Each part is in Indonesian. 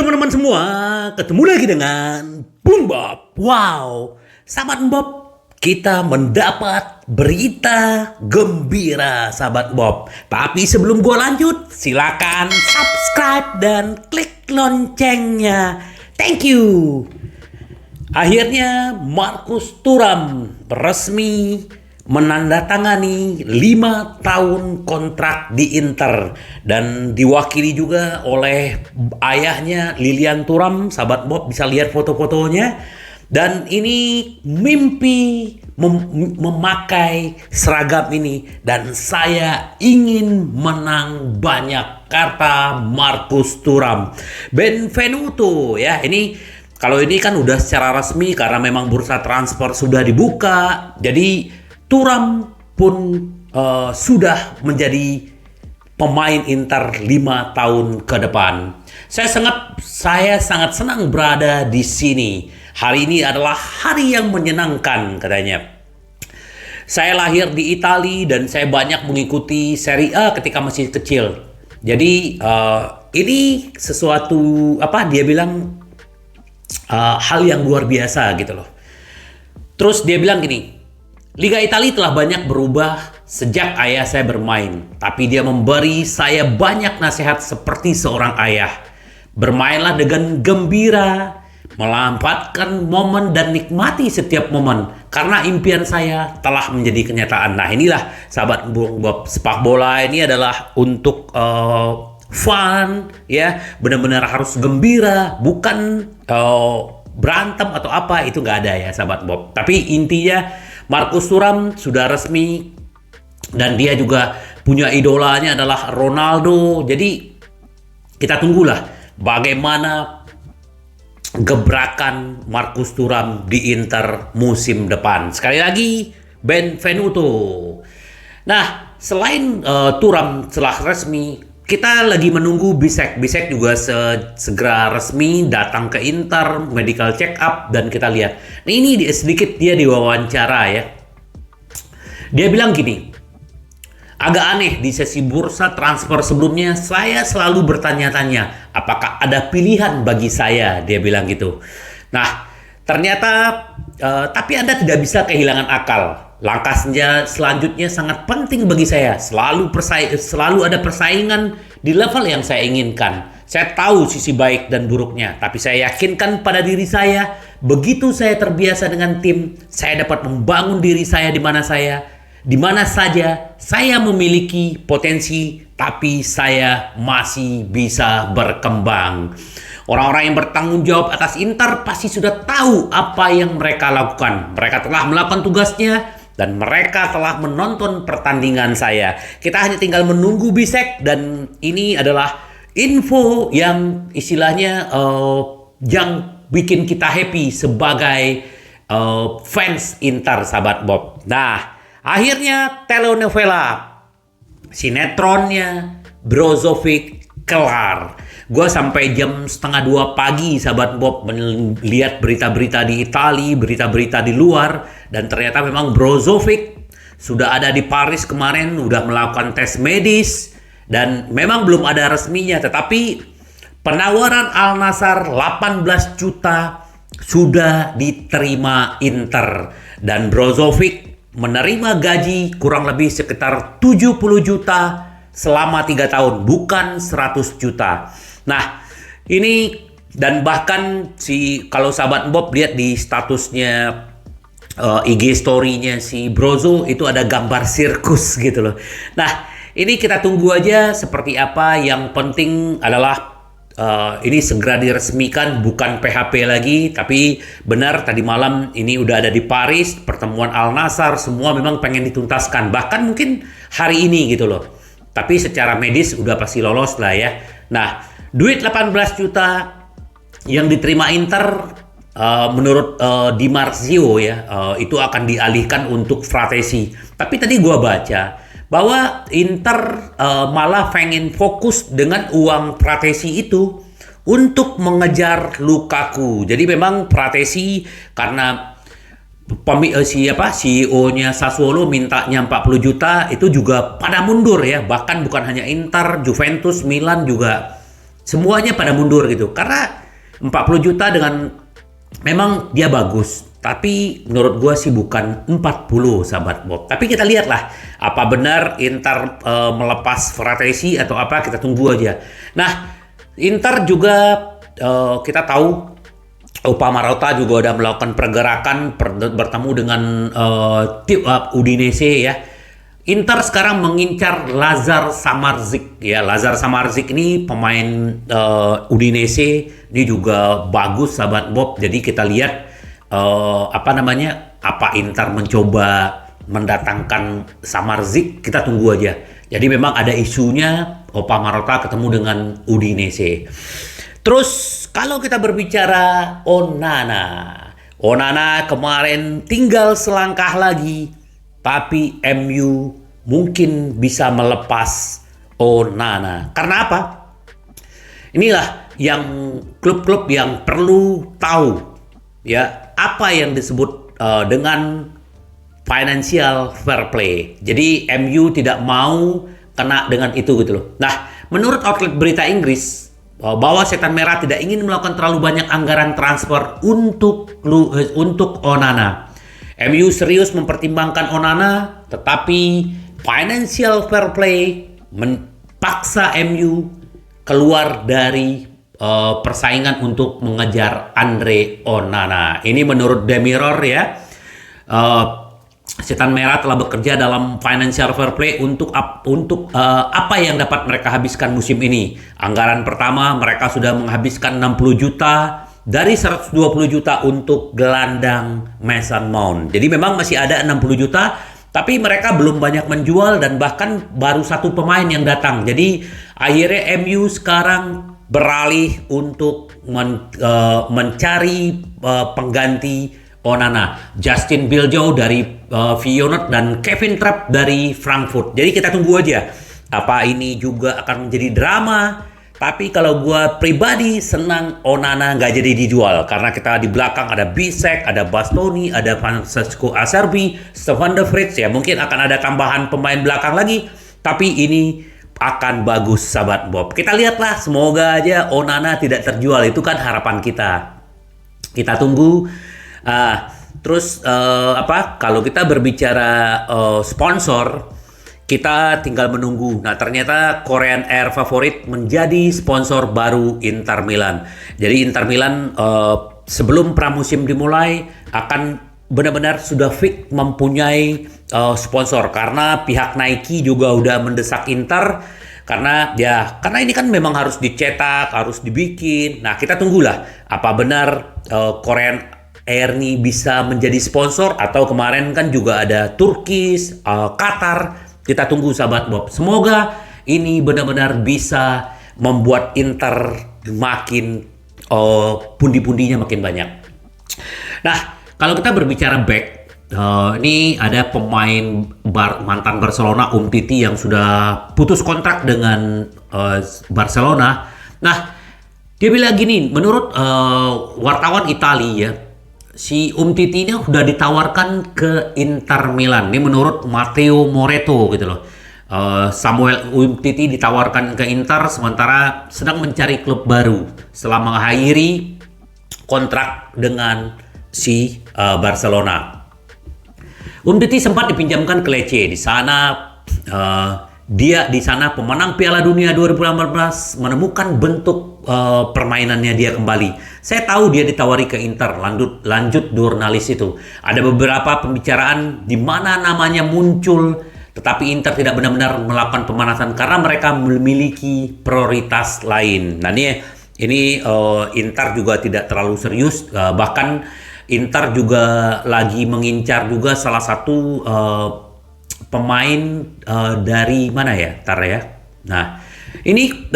teman-teman semua, ketemu lagi dengan Bung Bob. Wow, sahabat Bob, kita mendapat berita gembira sahabat Bob. Tapi sebelum gua lanjut, silakan subscribe dan klik loncengnya. Thank you. Akhirnya Marcus Thuram resmi menandatangani 5 tahun kontrak di Inter dan diwakili juga oleh ayahnya Lilian Thuram. Sahabat Bob bisa lihat foto-fotonya, dan ini mimpi memakai seragam ini, dan saya ingin menang banyak, kata Marcus Thuram. Benvenuto ya, ini kalau ini kan udah secara resmi karena memang bursa transfer sudah dibuka, jadi Thuram pun sudah menjadi pemain Inter 5 tahun ke depan. Saya sangat senang berada di sini. Hari ini adalah hari yang menyenangkan katanya. Saya lahir di Italia dan saya banyak mengikuti Serie A ketika masih kecil. Jadi ini sesuatu dia bilang hal yang luar biasa gitu loh. Terus dia bilang gini, Liga Italia telah banyak berubah sejak ayah saya bermain, tapi dia memberi saya banyak nasihat seperti seorang ayah. Bermainlah dengan gembira, memanfaatkan momen dan nikmati setiap momen, karena impian saya telah menjadi kenyataan. Nah inilah sahabat Bung Bob, sepak bola ini adalah untuk fun ya, benar-benar harus gembira, bukan berantem atau apa, itu nggak ada ya sahabat Bob. Tapi intinya Marcus Thuram sudah resmi dan dia juga punya idolanya adalah Ronaldo. Jadi kita tunggulah bagaimana gebrakan Marcus Thuram di Inter musim depan. Sekali lagi benvenuto. Nah, selain Thuram setelah resmi, kita lagi menunggu Bisek. Bisek juga segera resmi datang ke Inter, medical check up, dan kita lihat. Nah ini sedikit dia diwawancara ya. Dia bilang gini, agak aneh di sesi bursa transfer sebelumnya saya selalu bertanya-tanya apakah ada pilihan bagi saya, dia bilang gitu. Nah ternyata tapi Anda tidak bisa kehilangan akal. Langkah selanjutnya sangat penting bagi saya. Selalu ada persaingan di level yang saya inginkan. Saya tahu sisi baik dan buruknya, tapi saya yakinkan pada diri saya, begitu saya terbiasa dengan tim, saya dapat membangun diri saya di mana saja saya memiliki potensi, tapi saya masih bisa berkembang. Orang-orang yang bertanggung jawab atas Inter pasti sudah tahu apa yang mereka lakukan. Mereka telah melakukan tugasnya dan mereka telah menonton pertandingan saya. Kita hanya tinggal menunggu Bisek, dan ini adalah info yang istilahnya yang bikin kita happy sebagai fans Inter sahabat Bob. Nah, akhirnya telenovela sinetronnya Brozovic kelar. Gue sampai jam 1:30 pagi sahabat Bob melihat berita-berita di Italia, berita-berita di luar, dan ternyata memang Brozovic sudah ada di Paris kemarin, udah melakukan tes medis, dan memang belum ada resminya, tetapi penawaran Al Nassr 18 juta sudah diterima Inter, dan Brozovic menerima gaji kurang lebih sekitar 70 juta selama 3 tahun, bukan 100 juta. Nah, ini dan bahkan kalau sahabat Bob lihat di statusnya IG story-nya si Brozo itu ada gambar sirkus gitu loh. Nah, ini kita tunggu aja seperti apa. Yang penting adalah ini segera diresmikan, bukan PHP lagi, tapi benar tadi malam ini udah ada di Paris, pertemuan Al Nassr, semua memang pengen dituntaskan, bahkan mungkin hari ini gitu loh. Tapi secara medis udah pasti lolos lah ya. Nah, duit 18 juta yang diterima Inter menurut Di Marzio ya, itu akan dialihkan untuk Fratesi. Tapi tadi gua baca bahwa Inter malah pengen fokus dengan uang Fratesi itu untuk mengejar Lukaku. Jadi memang Fratesi karena CEO-nya Sassuolo mintanya 40 juta, itu juga pada mundur ya. Bahkan bukan hanya Inter, Juventus, Milan juga semuanya pada mundur gitu. Karena 40 juta dengan memang dia bagus, tapi menurut gua sih bukan 40 sahabat Bob. Tapi kita lihatlah apa benar Inter melepas Fratesi atau apa, kita tunggu aja. Nah, Inter juga kita tahu Opa Marotta juga udah melakukan pergerakan bertemu dengan tim Udinese ya. Inter sekarang mengincar Lazar Samardzic ya. Lazar Samardzic ini pemain Udinese, ini juga bagus sahabat Bob. Jadi kita lihat apa Inter mencoba mendatangkan Samardzic, kita tunggu aja. Jadi memang ada isunya Opa Marotta ketemu dengan Udinese. Terus kalau kita berbicara Onana kemarin tinggal selangkah lagi, tapi MU mungkin bisa melepas Onana. Karena apa? Inilah yang klub-klub yang perlu tahu ya, apa yang disebut dengan financial fair play. Jadi MU tidak mau kena dengan itu gitu loh. Nah, menurut outlet berita Inggris, bahwa Setan Merah tidak ingin melakukan terlalu banyak anggaran transfer untuk Onana. MU serius mempertimbangkan Onana, tetapi financial fair play memaksa MU keluar dari persaingan untuk mengejar Andre Onana. Ini menurut The Mirror ya. Setan Merah telah bekerja dalam financial fair play untuk apa yang dapat mereka habiskan musim ini. Anggaran pertama mereka sudah menghabiskan 60 juta dari 120 juta untuk gelandang Mason Mount. Jadi memang masih ada 60 juta, tapi mereka belum banyak menjual dan bahkan baru satu pemain yang datang. Jadi akhirnya MU sekarang beralih untuk mencari pengganti Onana, Justin Biljo dari Feyenoord dan Kevin Trapp dari Frankfurt. Jadi kita tunggu aja apa ini juga akan menjadi drama. Tapi kalau gua pribadi senang Onana nggak jadi dijual, karena kita di belakang ada Bisek, ada Bastoni, ada Francesco Acerbi, Stefan de Vrij ya, mungkin akan ada tambahan pemain belakang lagi. Tapi ini akan bagus sahabat Bob. Kita lihatlah, semoga aja Onana tidak terjual, itu kan harapan kita. Kita tunggu. Kalau kita berbicara sponsor, kita tinggal menunggu. Nah, ternyata Korean Air Favorit menjadi sponsor baru Inter Milan. Jadi Inter Milan sebelum pramusim dimulai akan benar-benar sudah fix mempunyai sponsor, karena pihak Nike juga udah mendesak Inter karena ini kan memang harus dicetak, harus dibikin. Nah, kita tunggulah apa benar Korean Air ini bisa menjadi sponsor, atau kemarin kan juga ada Turkish, Qatar. Kita tunggu sahabat Bob. Semoga ini benar-benar bisa membuat Inter makin pundi-pundinya makin banyak. Nah, kalau kita berbicara back, ini ada pemain mantan Barcelona Umtiti yang sudah putus kontrak dengan Barcelona. Nah, dia bilang gini, menurut wartawan Italia ya, si Umtiti ini sudah ditawarkan ke Inter Milan. Ini menurut Matteo Moretto gitu loh. Samuel Umtiti ditawarkan ke Inter sementara sedang mencari klub baru setelah mengakhiri kontrak dengan si Barcelona. Umtiti sempat dipinjamkan ke Lecce. Di sana dia pemenang Piala Dunia 2018 menemukan bentuk permainannya dia kembali. Saya tahu dia ditawari ke Inter, lanjut jurnalis itu. Ada beberapa pembicaraan di mana namanya muncul, tetapi Inter tidak benar-benar melakukan pemanasan karena mereka memiliki prioritas lain. Nah, ini Inter juga tidak terlalu serius, bahkan Inter juga lagi mengincar juga salah satu pemain dari mana ya, Nah, ini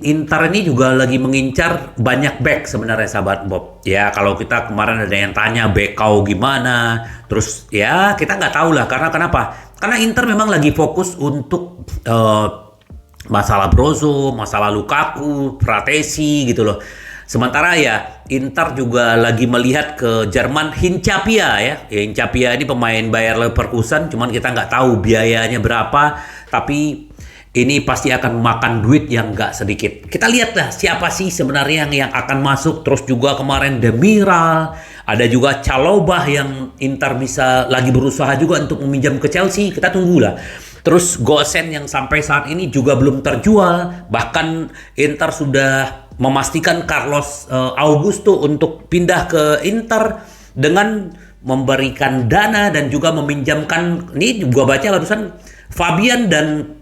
Inter ini juga lagi mengincar banyak back sebenarnya sahabat Bob. Ya, kalau kita kemarin ada yang tanya back kau gimana, terus ya kita nggak tahu lah, karena kenapa? Karena Inter memang lagi fokus untuk masalah Brozo, masalah Lukaku, Fratesi gitu loh. Sementara ya Inter juga lagi melihat ke Jerman Hincapié ya. Hincapié ini pemain Bayer Leverkusen, cuman kita nggak tahu biayanya berapa. Tapi ini pasti akan makan duit yang nggak sedikit. Kita lihat lah siapa sih sebenarnya yang akan masuk. Terus juga kemarin Demiral, ada juga Chalobah yang Inter bisa lagi berusaha juga untuk meminjam ke Chelsea. Kita tunggulah. Terus Gosen yang sampai saat ini juga belum terjual. Bahkan Inter sudah memastikan Carlos Augusto untuk pindah ke Inter dengan memberikan dana dan juga meminjamkan, ini gua baca barusan, Fabian dan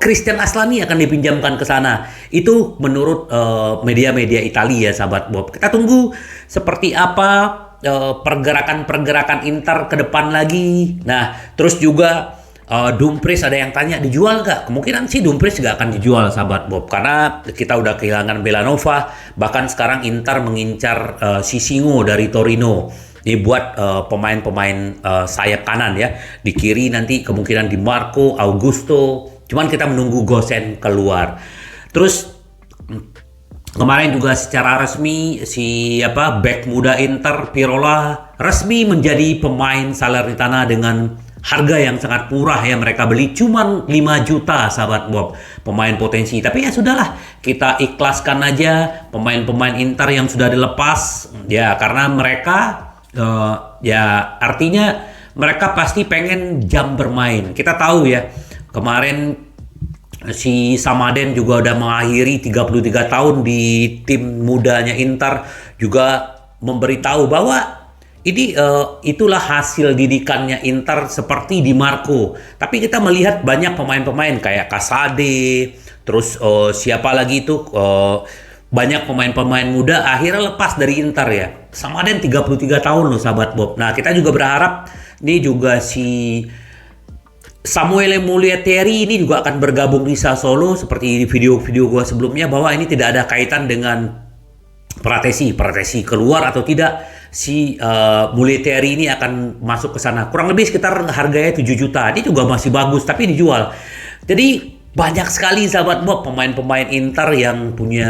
Christian Aslani akan dipinjamkan ke sana. Itu menurut media-media Italia, sahabat Bob. Kita tunggu seperti apa pergerakan-pergerakan Inter ke depan lagi. Nah, terus juga Dumfries, ada yang tanya dijual nggak? Kemungkinan sih Dumfries nggak akan dijual, sahabat Bob, karena kita udah kehilangan Belanova. Bahkan sekarang Inter mengincar Sisingo dari Torino. Ini buat pemain-pemain sayap kanan ya. Di kiri nanti kemungkinan Di Marco, Augusto. Cuman kita menunggu Gosen keluar. Terus kemarin juga secara resmi back muda Inter Pirola resmi menjadi pemain Salernitana dengan harga yang sangat murah ya. Mereka beli cuman 5 juta, sahabat Bob. Pemain potensi. Tapi ya sudahlah, kita ikhlaskan aja pemain-pemain Inter yang sudah dilepas ya, karena mereka artinya mereka pasti pengen jam bermain. Kita tahu ya, kemarin si Samaden juga udah mengakhiri 33 tahun di tim mudanya Inter, juga memberitahu bahwa ini itulah hasil didikannya Inter seperti Di Marco. Tapi kita melihat banyak pemain-pemain kayak Casade, terus siapa lagi itu, banyak pemain-pemain muda akhirnya lepas dari Inter ya. Samaden 33 tahun loh, sahabat Bob. Nah, kita juga berharap ini juga si Samuele Mulieteri ini juga akan bergabung di Sassuolo seperti di video-video gua sebelumnya, bahwa ini tidak ada kaitan dengan Pratesi keluar atau tidak, si Mulieteri ini akan masuk ke sana. Kurang lebih sekitar harganya 7 juta. Ini juga masih bagus tapi dijual. Jadi banyak sekali, sahabat Bob, pemain-pemain Inter yang punya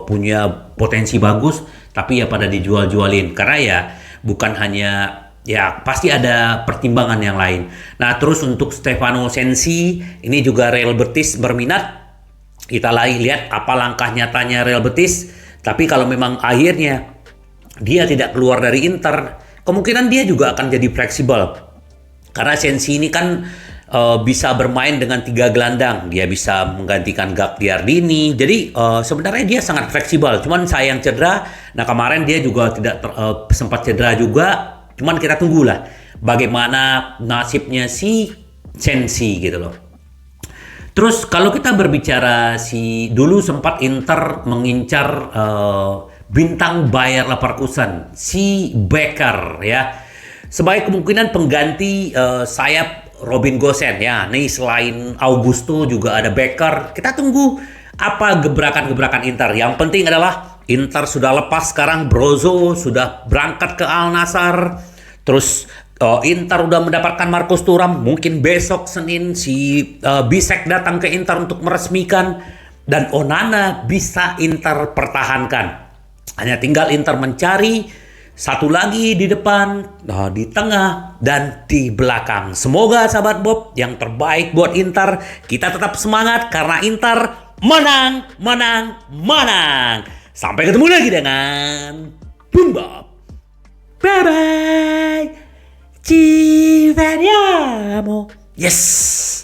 punya potensi bagus tapi ya pada dijual-jualin, karena ya bukan hanya, ya pasti ada pertimbangan yang lain. Nah, terus untuk Stefano Sensi ini juga Real Betis berminat. Kita lagi lihat apa langkah nyatanya Real Betis. Tapi kalau memang akhirnya dia tidak keluar dari Inter, kemungkinan dia juga akan jadi fleksibel, karena Sensi ini kan bisa bermain dengan 3 gelandang. Dia bisa menggantikan Gagliardini. Jadi sebenarnya dia sangat fleksibel. Cuman sayang cedera. Nah, kemarin dia juga tidak sempat cedera juga. Cuman kita tunggulah bagaimana nasibnya si Sensi gitu loh. Terus kalau kita berbicara, dulu sempat Inter mengincar bintang Bayer Leverkusen, si Becker ya, sebagai kemungkinan pengganti sayap Robin Gosens ya. Nih selain Augusto juga ada Becker. Kita tunggu apa gebrakan-gebrakan Inter. Yang penting adalah Inter sudah lepas sekarang Brozo, sudah berangkat ke Al Nassr. Terus Inter udah mendapatkan Marcus Thuram. Mungkin besok Senin si Bisek datang ke Inter untuk meresmikan, dan Onana bisa Inter pertahankan. Hanya tinggal Inter mencari satu lagi di depan, di tengah, dan di belakang. Semoga, sahabat Bob, yang terbaik buat Inter. Kita tetap semangat karena Inter menang, menang, menang. Sampai ketemu lagi dengan Boom Bob. Bye-bye. Ci vediamo. Yes.